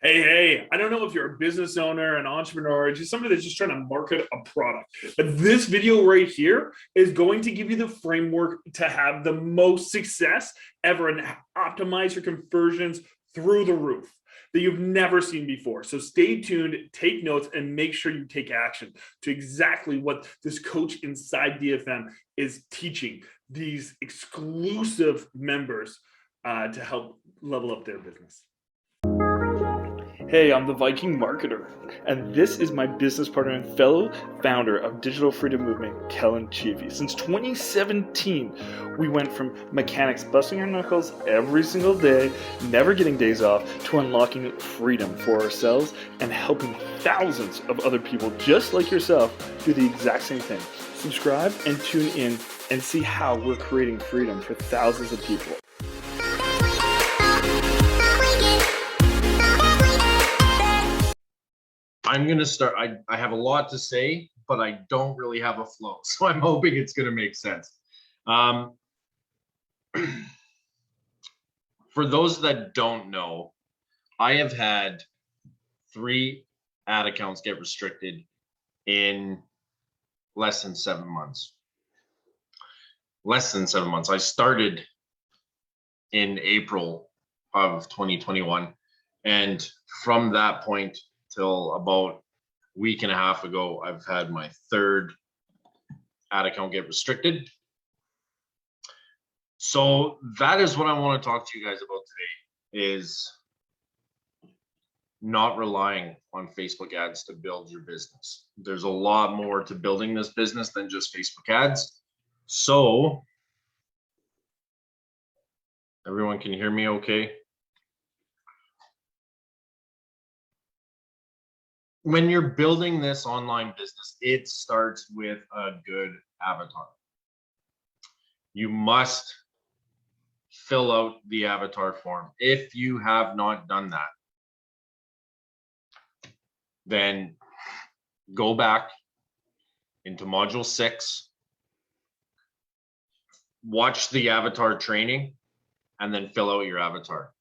Hey, I don't know if you're a business owner, an entrepreneur, or just somebody that's just trying to market a product, but this video right here is going to give you the framework to have the most success ever and optimize your conversions through the roof that you've never seen before. So stay tuned, take notes, and make sure you take action to exactly what this coach inside DFM is teaching these exclusive members to help level up their business. Hey, I'm the Viking Marketer, and this is my business partner and fellow founder of Digital Freedom Movement, Kellen Chivy. Since 2017, we went from mechanics busting our knuckles every single day, never getting days off, to unlocking freedom for ourselves and helping thousands of other people just like yourself do the exact same thing. Subscribe and tune in and see how we're creating freedom for thousands of people. I'm going to start. I have a lot to say, but I don't really have a flow. So I'm hoping it's going to make sense. For those that don't know, I have had 3 ad accounts get restricted in less than 7 months. Less than 7 months. I started in April of 2021. And from that point till about a week and a half ago, I've had my 3rd ad account get restricted. So that is what I want to talk to you guys about today, is not relying on Facebook ads to build your business. There's a lot more to building this business than just Facebook ads. So everyone can hear me okay? When you're building this online business, it starts with a good avatar. You must fill out the avatar form. If you have not done that, then go back into module 6, watch the avatar training, and then fill out your avatar.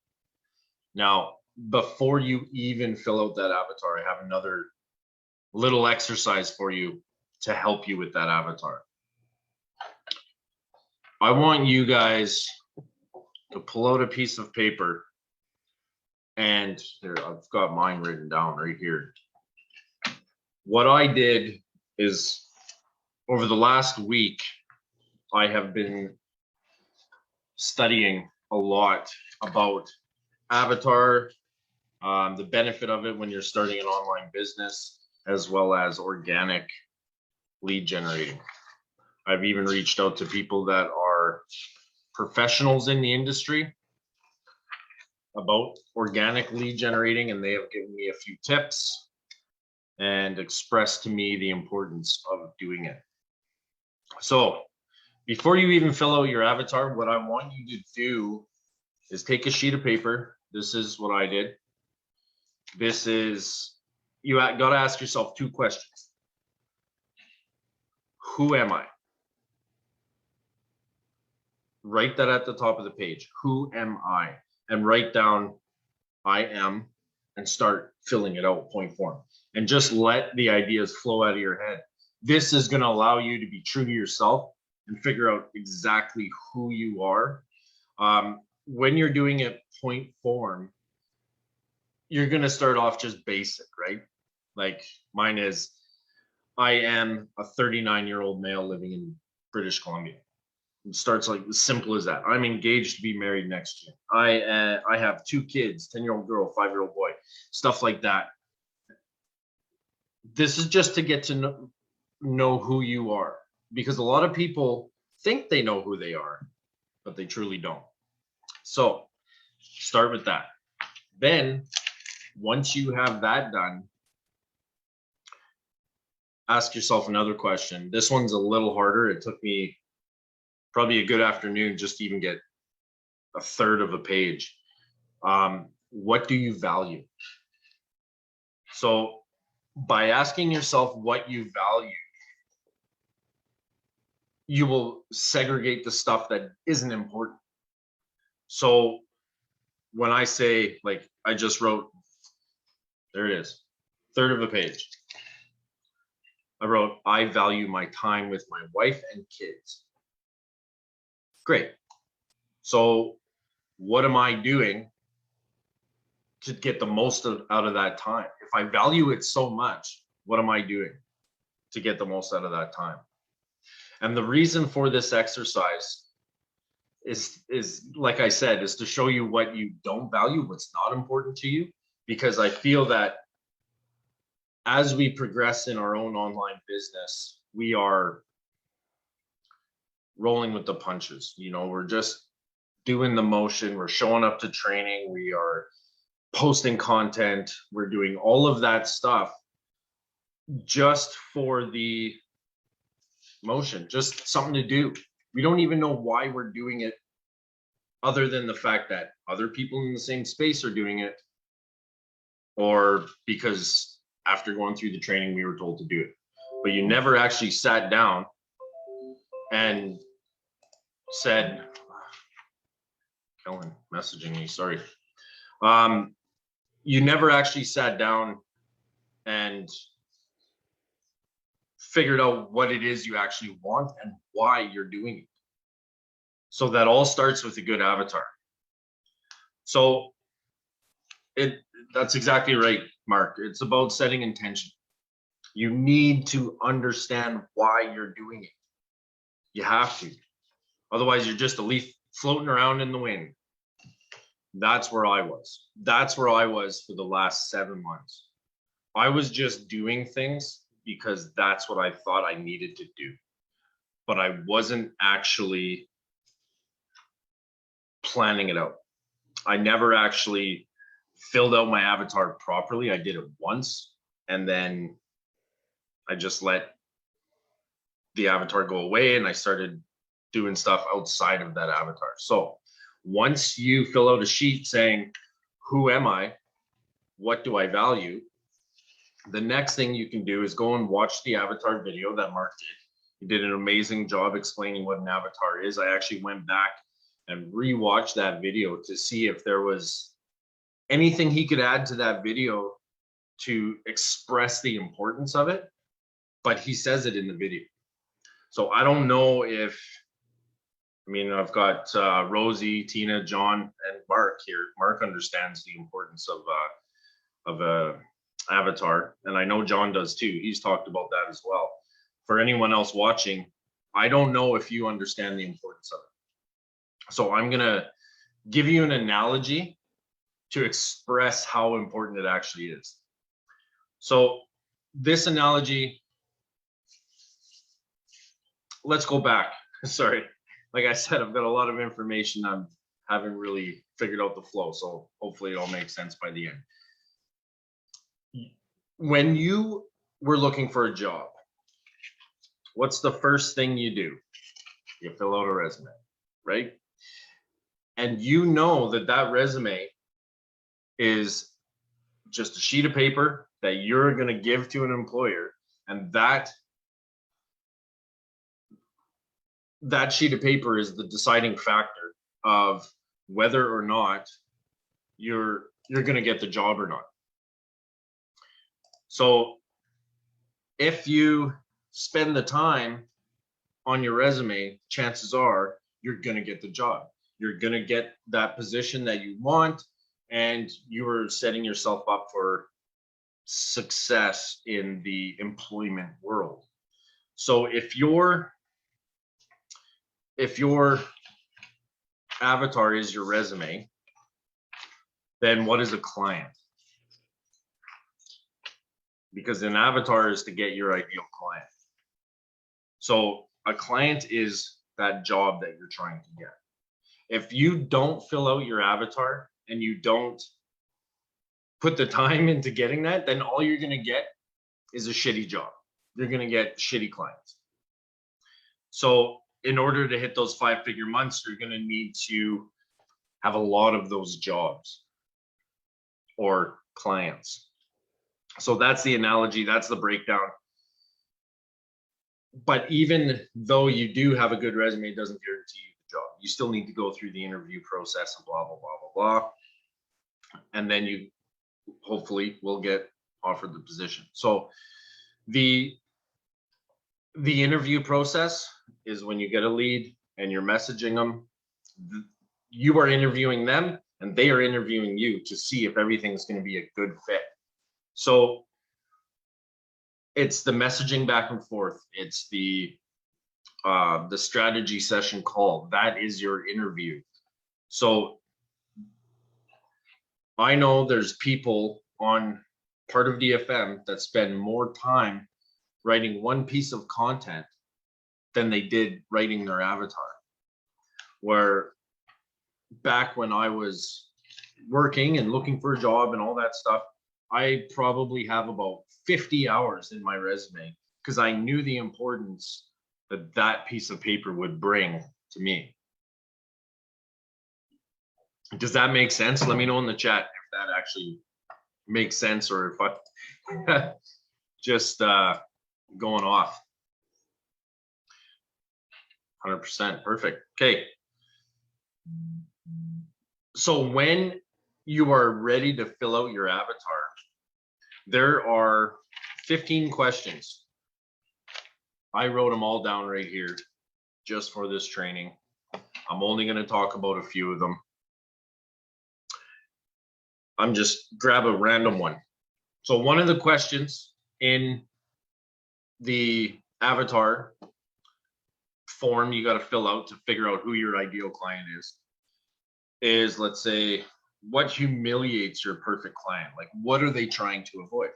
Now, before you even fill out that avatar, I have another little exercise for you to help you with that avatar. I want you guys to pull out a piece of paper, and here, I've got mine written down right here. What I did is, over the last week, I have been studying a lot about avatar, the benefit of it when you're starting an online business, as well as organic lead generating. I've even reached out to people that are professionals in the industry about organic lead generating, and they have given me a few tips and expressed to me the importance of doing it. So before you even fill out your avatar, what I want you to do is take a sheet of paper. This is what I did. This is, you got to ask yourself 2 questions. Who am I? Write that at the top of the page. Who am I? And write down I am, and start filling it out point form. And just let the ideas flow out of your head. This is going to allow you to be true to yourself and figure out exactly who you are. When you're doing it point form, you're going to start off just basic, right? Like mine is, I am a 39-year-old male living in British Columbia. It starts like as simple as that. I'm engaged to be married next year. I have 2 kids, 10-year-old girl, 5-year-old boy, stuff like that. This is just to get to know who you are, because a lot of people think they know who they are, but they truly don't. So start with that. Then once you have that done, ask yourself another question. This one's a little harder. It took me probably a good afternoon just to even get a third of a page. What do you value? So by asking yourself what you value, you will segregate the stuff that isn't important. So when I say, like I just wrote, There it is. Third of a page. I wrote, I value my time with my wife and kids. Great. So what am I doing to get the most out of that time? If I value it so much, what am I doing to get the most out of that time? And the reason for this exercise is like I said, is to show you what you don't value, what's not important to you, because I feel that as we progress in our own online business, we are rolling with the punches. You know, we're just doing the motion, we're showing up to training, we are posting content, we're doing all of that stuff just for the motion, just something to do. We don't even know why we're doing it, other than the fact that other people in the same space are doing it, or because after going through the training we were told to do it. But you never actually sat down and said, Kellen messaging me, sorry. You never actually sat down and figured out what it is you actually want and why you're doing it. So that all starts with a good avatar. So that's exactly right, Mark. It's about setting intention. You need to understand why you're doing it. You have to. Otherwise, you're just a leaf floating around in the wind. That's where I was. That's where I was for the last 7 months. I was just doing things because that's what I thought I needed to do. But I wasn't actually planning it out. I never actually filled out my avatar properly. I did it once, and then I just let the avatar go away, and I started doing stuff outside of that avatar. So once you fill out a sheet saying, who am I? What do I value? The next thing you can do is go and watch the avatar video that Mark did. He did an amazing job explaining what an avatar is. I actually went back and rewatched that video to see if there was anything he could add to that video to express the importance of it, but he says it in the video. So I don't know if, I mean, I've got Rosie, Tina, John, and Mark here. Mark understands the importance of a avatar, and I know John does too. He's talked about that as well. For anyone else watching, I don't know if you understand the importance of it. So I'm gonna give you an analogy to express how important it actually is. So this analogy, let's go back. Sorry. Like I said, I've got a lot of information. I haven't really figured out the flow. So hopefully it all makes sense by the end. When you were looking for a job, what's the first thing you do? You fill out a resume, right? And you know that that resume is just a sheet of paper that you're going to give to an employer, and that sheet of paper is the deciding factor of whether or not you're going to get the job or not. So if you spend the time on your resume, chances are you're going to get the job. You're going to get that position that you want, and you are setting yourself up for success in the employment world. So if your avatar is your resume, then what is a client? Because an avatar is to get your ideal client. So a client is that job that you're trying to get. If you don't fill out your avatar and you don't put the time into getting that, then all you're going to get is a shitty job. You're going to get shitty clients. So in order to hit those 5-figure months, you're going to need to have a lot of those jobs or clients. So that's the analogy, that's the breakdown. But even though you do have a good resume, it doesn't guarantee you the job. You still need to go through the interview process and blah, blah, blah, blah, blah. And then you hopefully will get offered the position. So the interview process is when you get a lead and you're messaging them, you are interviewing them and they are interviewing you to see if everything's going to be a good fit. So it's the messaging back and forth. It's the strategy session call. That is your interview. So I know there's people on part of DFM that spend more time writing one piece of content than they did writing their avatar. Where back when I was working and looking for a job and all that stuff, I probably have about 50 hours in my resume because I knew the importance that that piece of paper would bring to me. Does that make sense? Let me know in the chat if that actually makes sense or if I just going off. 100%. Perfect. Okay. So when you are ready to fill out your avatar, there are 15 questions. I wrote them all down right here just for this training. I'm only going to talk about a few of them. I'm just grab a random one. So one of the questions in the avatar form you got to fill out to figure out who your ideal client is let's say, what humiliates your perfect client? Like, what are they trying to avoid?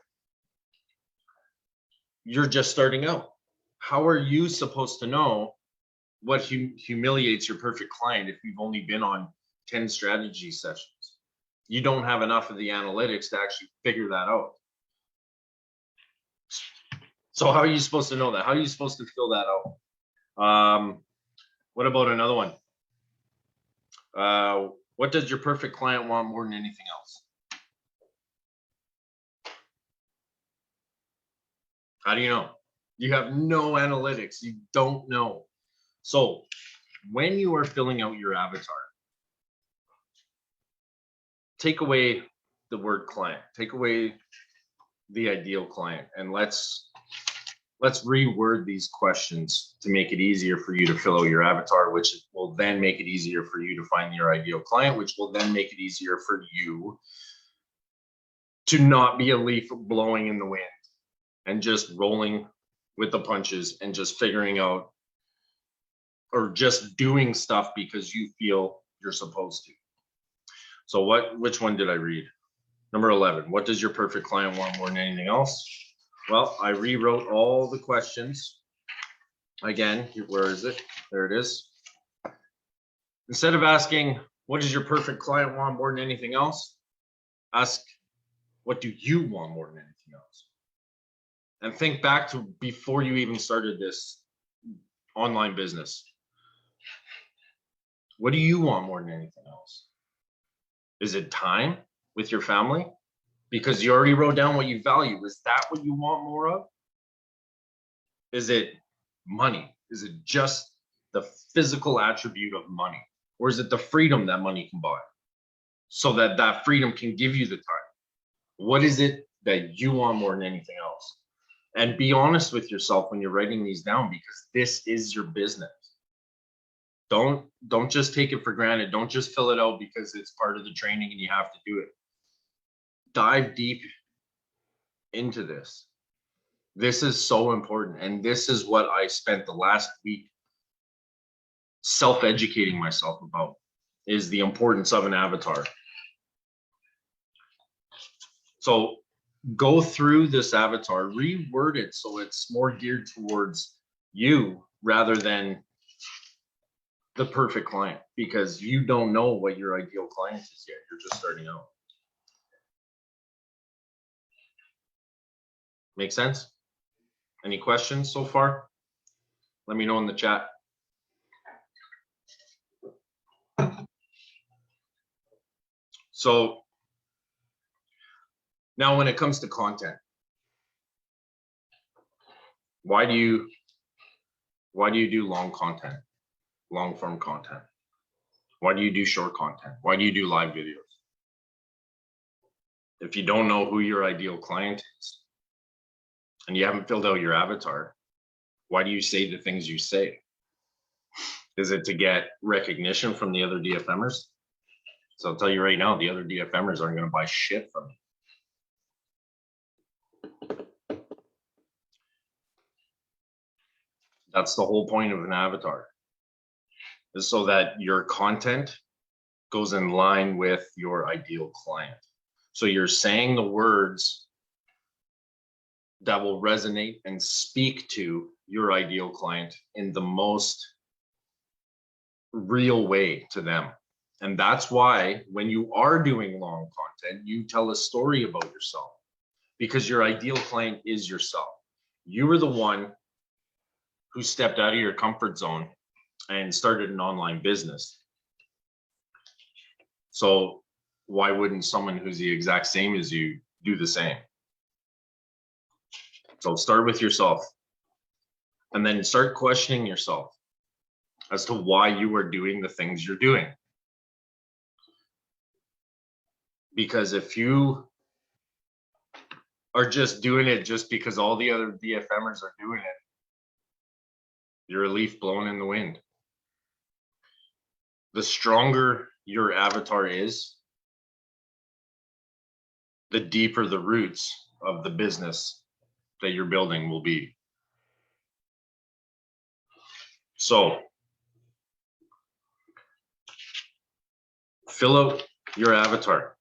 You're just starting out. How are you supposed to know what humiliates your perfect client if you've only been on 10 strategy sessions? You don't have enough of the analytics to actually figure that out. So how are you supposed to know that? How are you supposed to fill that out? What about another one? What does your perfect client want more than anything else? How do you know? You have no analytics. You don't know. So when you are filling out your avatar, take away the word client, take away the ideal client, and let's reword these questions to make it easier for you to fill out your avatar, which will then make it easier for you to find your ideal client, which will then make it easier for you to not be a leaf blowing in the wind and just rolling with the punches and just figuring out or just doing stuff because you feel you're supposed to. So which one did I read? Number 11, what does your perfect client want more than anything else? Well, I rewrote all the questions. Again, where is it? There it is. Instead of asking, what does your perfect client want more than anything else? Ask, what do you want more than anything else? And think back to before you even started this online business. What do you want more than anything else? Is it time with your family? Because you already wrote down what you value. Is that what you want more of? Is it money? Is it just the physical attribute of money? Or is it the freedom that money can buy? So that that freedom can give you the time. What is it that you want more than anything else? And be honest with yourself when you're writing these down, because this is your business. Don't just take it for granted. Don't just fill it out because it's part of the training and you have to do it. Dive deep into this. This is so important. And this is what I spent the last week self-educating myself about, is the importance of an avatar. So go through this avatar, reword it so it's more geared towards you rather than the perfect client, because you don't know what your ideal client is yet. You're just starting out. Make sense? Any questions so far? Let me know in the chat. So now when it comes to content, why do you do long content, long form content? Why do you do short content? Why do you do live videos? If you don't know who your ideal client is and you haven't filled out your avatar, why do you say the things you say? Is it to get recognition from the other DFMers? So I'll tell you right now, the other DFMers aren't going to buy shit from you. That's the whole point of an avatar, is so that your content goes in line with your ideal client. So you're saying the words that will resonate and speak to your ideal client in the most real way to them. And that's why when you are doing long content, you tell a story about yourself, because your ideal client is yourself. You were the one who stepped out of your comfort zone and started an online business. So why wouldn't someone who's the exact same as you do the same? So start with yourself and then start questioning yourself as to why you are doing the things you're doing. Because if you are just doing it just because all the other DFMers are doing it, you're a leaf blowing in the wind. The stronger your avatar is, the deeper the roots of the business that you're building will be. So fill out your avatar.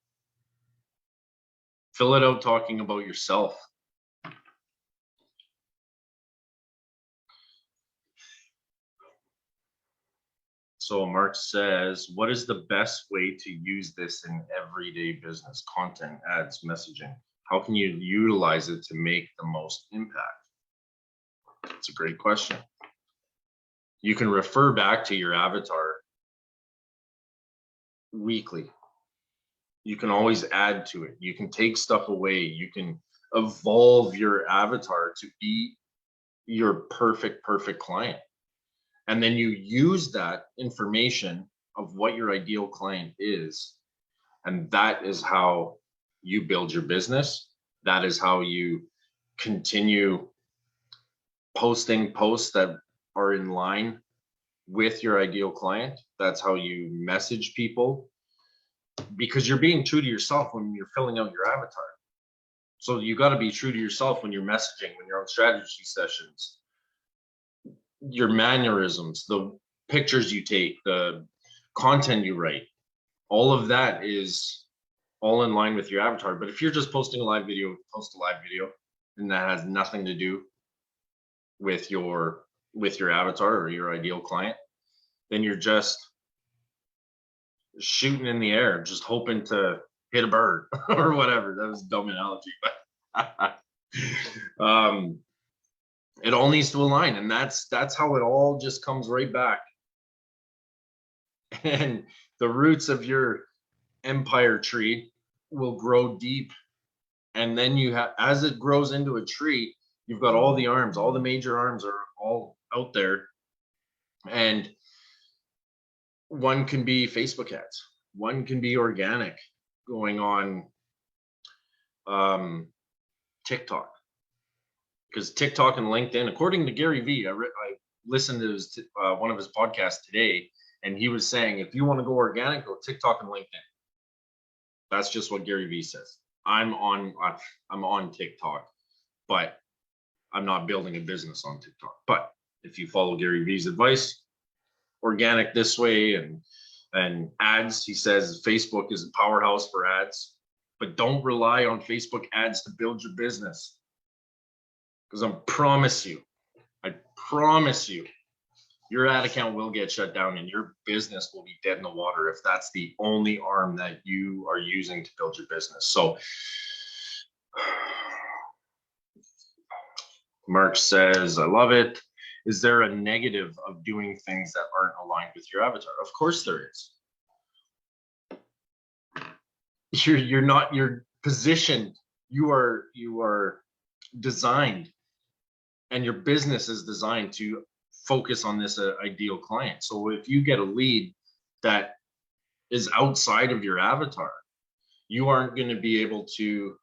Fill it out talking about yourself. So Mark says, what is the best way to use this in everyday business, content, ads, messaging? How can you utilize it to make the most impact? It's a great question. You can refer back to your avatar weekly. You can always add to it. You can take stuff away. You can evolve your avatar to be your perfect client. And then you use that information of what your ideal client is. And that is how you build your business. That is how you continue posting posts that are in line with your ideal client. That's how you message people, because you're being true to yourself when you're filling out your avatar. So you got to be true to yourself when you're messaging, when you're on strategy sessions. Your mannerisms, the pictures you take, the content you write, all of that is all in line with your avatar. But if you're just posting a live video, post a live video, and that has nothing to do with your avatar or your ideal client, then you're just shooting in the air, just hoping to hit a bird or whatever. That was a dumb analogy, but it all needs to align, and that's how it all just comes right back. And the roots of your empire tree will grow deep, and then you have, as it grows into a tree, you've got all the arms, all the major arms are all out there, and one can be Facebook ads, one can be organic, going on TikTok. Because TikTok and LinkedIn, according to Gary Vee, I listened to one of his podcasts today, and he was saying, if you want to go organic, go TikTok and LinkedIn. That's just what Gary Vee says. I'm on TikTok, but I'm not building a business on TikTok. But if you follow Gary Vee's advice, organic this way, and ads, he says Facebook is a powerhouse for ads, but don't rely on Facebook ads to build your business. Because I promise you, your ad account will get shut down and your business will be dead in the water if that's the only arm that you are using to build your business. So Mark says, I love it. Is there a negative of doing things that aren't aligned with your avatar? Of course there is. You're positioned, you are designed, and your business is designed to focus on this ideal client. So if you get a lead that is outside of your avatar, you aren't going to be able to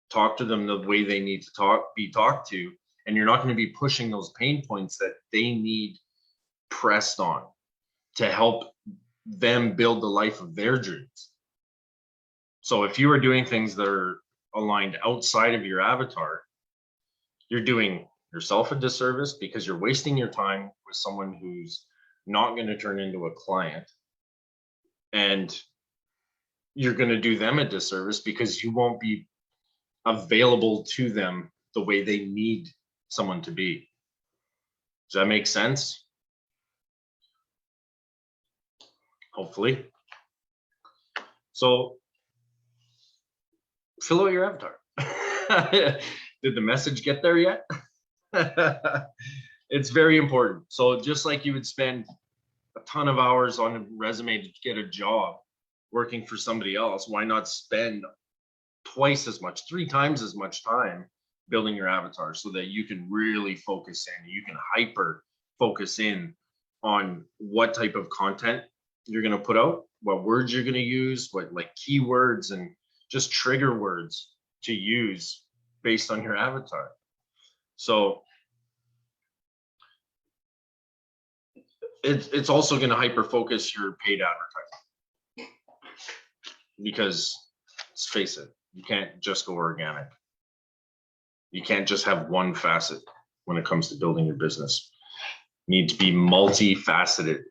talk to them the way they need to be talked to, and you're not going to be pushing those pain points that they need pressed on to help them build the life of their dreams. So if you are doing things that are aligned outside of your avatar, you're doing yourself a disservice because you're wasting your time with someone who's not going to turn into a client, and you're going to do them a disservice because you won't be available to them the way they need someone to be. Does that make sense? Hopefully. So fill out your avatar. Did the message get there yet? It's very important. So just like you would spend a ton of hours on a resume to get a job working for somebody else, why not spend twice as much, 3 times as much time building your avatar so that you can really focus in, you can hyper focus in on what type of content you're going to put out, what words you're going to use, what like keywords and just trigger words to use based on your avatar. So it's also going to hyper focus your paid advertising, because let's face it, you can't just go organic. You can't just have one facet when it comes to building your business. You need to be multifaceted.